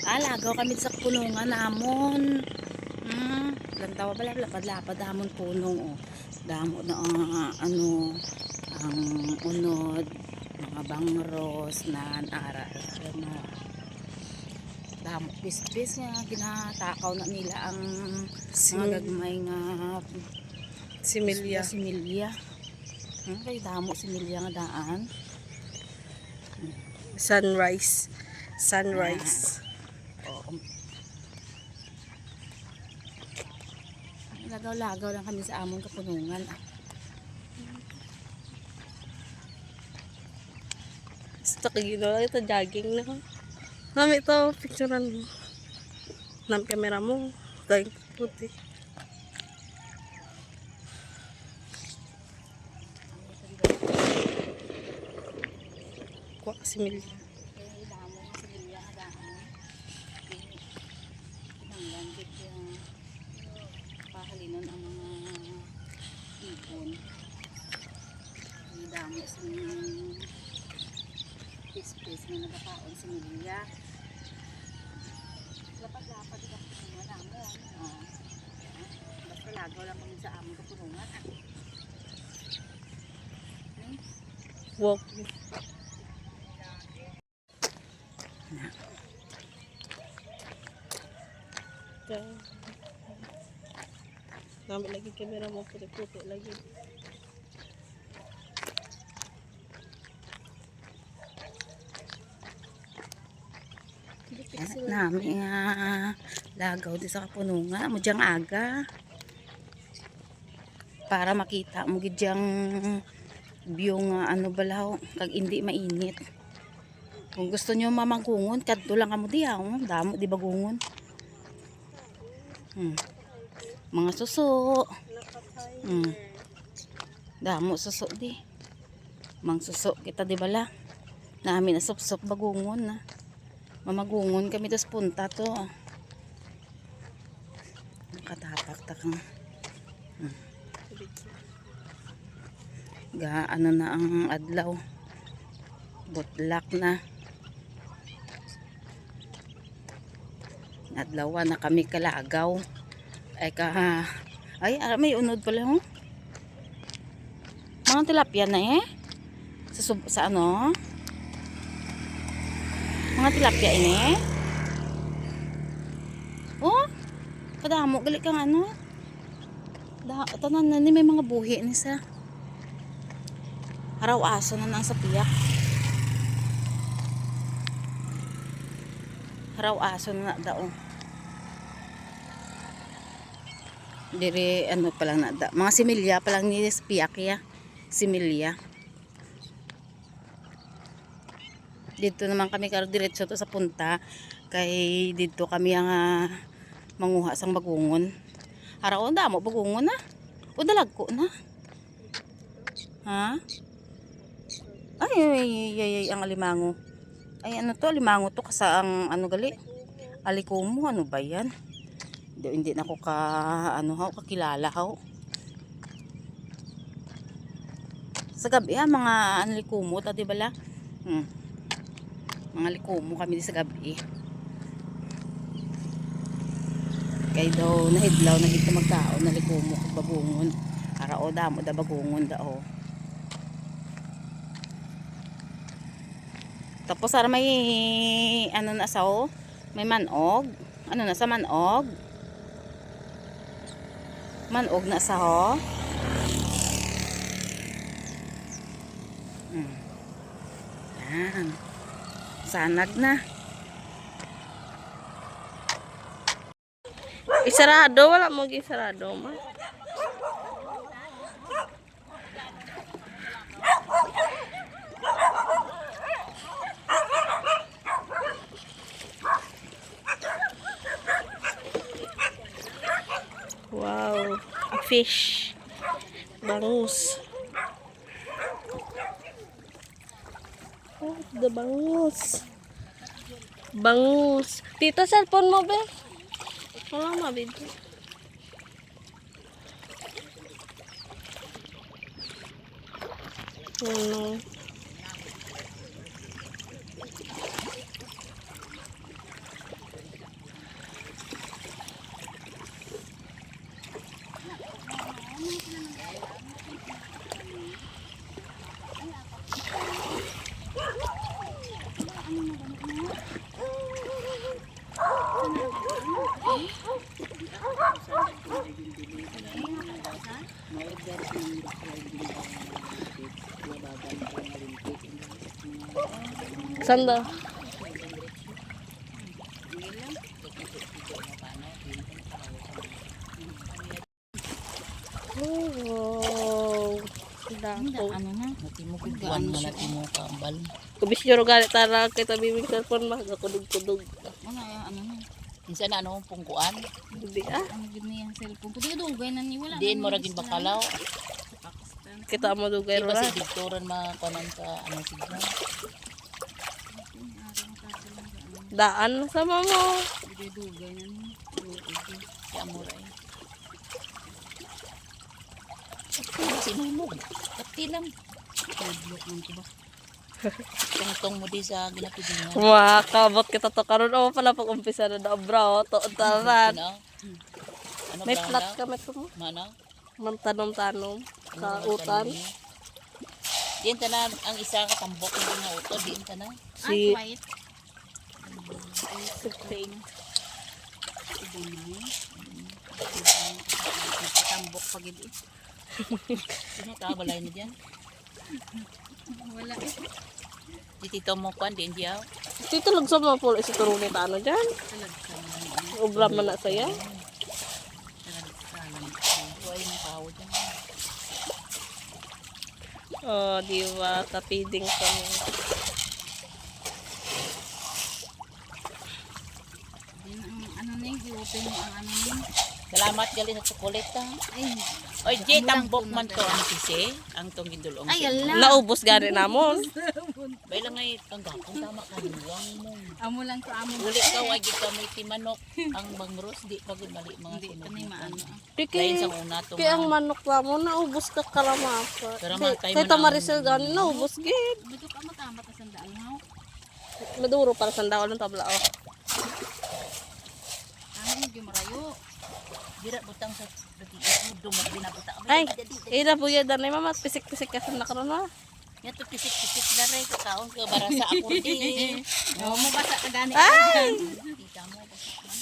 Lagaw kami sa punungan namon. Lantawa bala lapad-lapad damon punong oh. Damo na ano ang unod mga bangros na aral na damo pis-pis nga ginatakaw na nila ang mga gagmay nga similya. Kay damo similya nga daan. Sunrise. Lagaw-lagaw lang kami sa among kapunungan. Gusto ko ginawa ito, jogging na. Mami, ito, picturean mo. Nam camera mo. Dahil puti. Kuha kasi milya. Pahalinon ang mga ibon. Ang dami sa pis-pis na nagkakaon sa milya. Lapad-lapad ka kapunungan namon. Basta lagaw lang kami sa among kapunungan. Walk. Ngambil lagi kamera mo, puti-puti lagi. Nami nga lagaw di sa kapunungan mo diyang aga para makita mo gidyang view nga ano balaw kag hindi mainit. Kung gusto nyo mamagungon kadto lang kamo diha damo di bagungon. Mga suso. Damo suso di. Mang suso kita di bala. Namin na sup-sup bagungon na. Mamagungon kami tas punta to. Nakatapak takang. Ano na ang adlaw. Butlak na. Adlawan na kami kalagaw. Ay may unod pala ho. Mga tilapia na sa ano? Mga tilapia ini. Oh, kadamo gali kang ano. Tanan na ni may mga buhi ni sa. Haraw aso na nang sa piyak. Haraw aso na daw. Dire ano pa lang na da. Mga similya pa lang ni sa piyak ya. Similya. Dito naman kami karo diretso to sa punta kay dito kami ang manguha sang bagungon. Haraw damo bagungon na. O dalag ko na. Ha? Ay, ang alimango. Ay ano to, alimango to kasa ang ano gali. Alikumo, ano ba yan? Hindi na ako kakilala haw. Sa gabi mga alikumo ta di bala. Mga likumo kami sa gabi. Kay daw nahidlaw na dito magkaon na likumo kag bagungon. Arao damo da bagungon dao. Tapos ara may ano na sao? May manog. Ano na sa manog? Manog na sa ho. Yan. Sanag na. Isarado, wala mo gisarado ma. Wow, fish. Bangus. Oh, the bangus. Bangus. Tito, cellphone mo be? Wala mabidyo. Ano? Sanda. Oh, dako. Ano na? Natimog buwan man natimog kambal. Kubis yung galit tara kay tabibing cellphone ma kudug-kudug. Ano na? Minsan na ano pungkuan. Hindi ah. Ano gid niya ang cellphone ko? Di dugay na ni wala. Diin mo ragin bakalaw. Pakistan. Kita mo dugay Di ba ra. si diktoran makakuanan ka ano signal. Daan sa mamo. Di dugay na ni. Kaya mo ray. Sinulog. Pati lang. Block man ko ba? Tungtong mo di sa ginapidingan. Makakabot kita to karon o pala pag umpisa na bro to taran. Ano? Ano May brown flat daw? kami to mo. Mana? Mantanom-tanom Ano sa ba utan. tanong niya? Diyan tanan ang isa katambok ng mga uto, diyan tanan. Si White. Pink. Tambok pagid eh. Sino ka balay ni diyan? Wala eh. Di tito mo kwan din diyaw. Dito lang sa mga pulo si turunit ano dyan. Talagsalan. Ubra man na saya. Talagsalan. Buhay ng tao diyan. Oh, di ba? Tapiding kami. Din ang ano na yung i-open mo ang ano na. Salamat gali sa chocolate ha. Ay. Oy, Jay, Amo lang tambok po man na to ang sisi, ang tong gindulong. Ay, ala. Naubos gani namon. Bay lang ay ang gapon tama ka luwang mo. Amo lang ko amo. Uli ka ay gid kami ti manok ang bangros di pagod mali mga Hindi sunod. tanay maano. Lain sa Kaya una to. kaya ang manok namon naubos ka karamaka. Karamatay Kaya man Tamarisel gani naubos gid. Dito ka matamat sa sandaan mo. Maduro para sa daw ng tabla oh. Ano yung marayo? Dira butang sa dati mo dumog binabuta. Ay, ina po yan danay mama pisik-pisik ka sa nakaroon ha. Ya to pisik-pisik na rin kakaon ka bara sa ako di. Oo, mo basa ka gani. Ay! Tita mo basta man.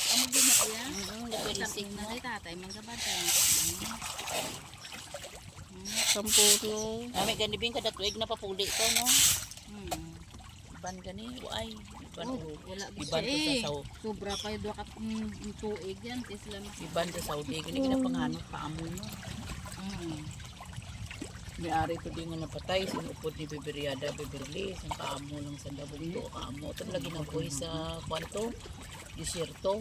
Amo din na kuya. Napilisik Na na. kay tatay manggabantay. Sampuno. Kami ganibing kada tuig na papuli ko no. Hmm. Iban gani uay. Iban Oh, wala iban to sa Saudi. Sobra pa yung ka tuig yan. Kasi lang. Iban sa Saudi gani ginapanganot pa amo no. May-ari to din nga napatay sinupod ni Beberiada Beverly ang kaamo lang sa dabugto kaamo to lagi na boy sa kwarto desierto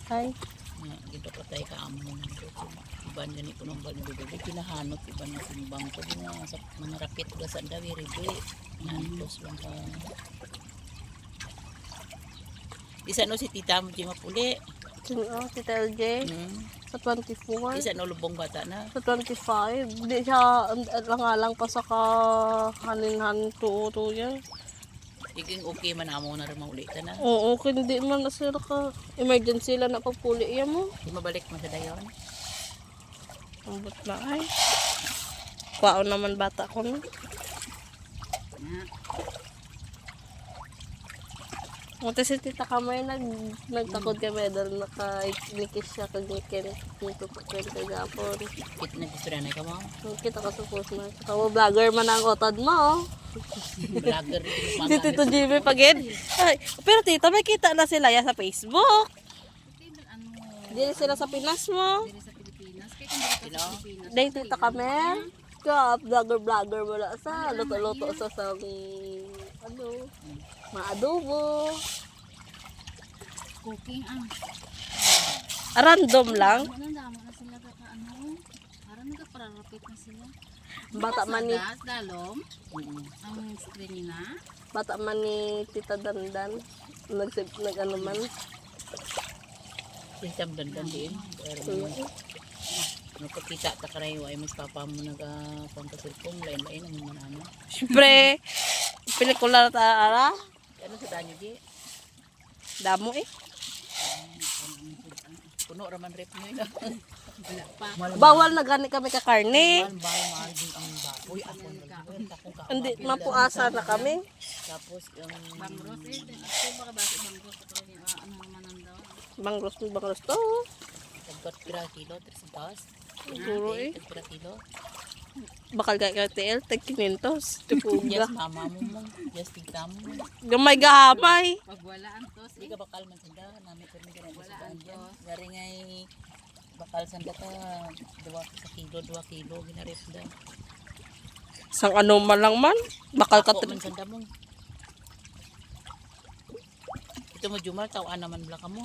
Ay, nga gidapatay kaamo nang to iban gani ko nang bal ni Beverly kinahanot iban na simbang to nga sa mga rapit ga sa dawi ribe nantos lang ka isa no si tita mo di mapuli sino si TLJ sa 24. isa no lubong bata na Sa 25. Hindi siya lang pa sa kahaninhan to yan. iging okay man amo na rin maulitan na Oo, hindi man na sila ka emergency lang na pagpuli yan mo. di mabalik mo sa dayon Ang but na ay. Kwao naman bata ko no. Mati si tita kamay nagtakod kami dahil naka-nikis siya kag nikin nito pa kwenta gapon. kit na gusto na ka mo Kita ka sa post na. Kamu vlogger man ang otad mo. vlogger Si Tito Jimmy pagid. Ay, pero tita may kita na sila ya sa Facebook. Ano, Dili sila sa Pinas mo. diri sa Pilipinas. Kaya kung dito sa Pilipinas. Dahil tita kami. Ka vlogger wala sa luto-luto sa ano, maadobo. Cooking ang. Random lang. Ano damo na sila ka ano. Parang nagpararapit na sila. Bata man ni Gas, dalom. Ang screen na. bata man ni Tita Dandan. Nag ano man. Sintam dandan din. Pero napakita ta karayo ay mas papa mo naga pangkasilpong lain-lain ang manana. Siyempre, pelikula ta ara. Ano sa danyo di? Damo eh. Puno raman rep niyo ina. Wala pa. Bawal na gani kami ka karne. Mahal din ang baboy ako ng Hindi mapuasa na kami. Tapos yung Bangros eh. Ito baka basa bangros. Ano naman daw. Bangros to. tagkat pira kilo 300. Siguro eh. Pira kilo. bakal kay KTL, tag 500. Tupuga. Yes, mama mo mo. Yes, tita mo. Gamay gahamay. Pag wala ang tos, Hindi ka bakal man sanda. Nami ko rin ka na sa dyan. Dari ngay bakal sanda ka. 2 kilo, ginarip da. Sang ano man lang man. Bakal ka Ako man sanda mo. Ito mo, Jumar, tawaan naman bala ka mo.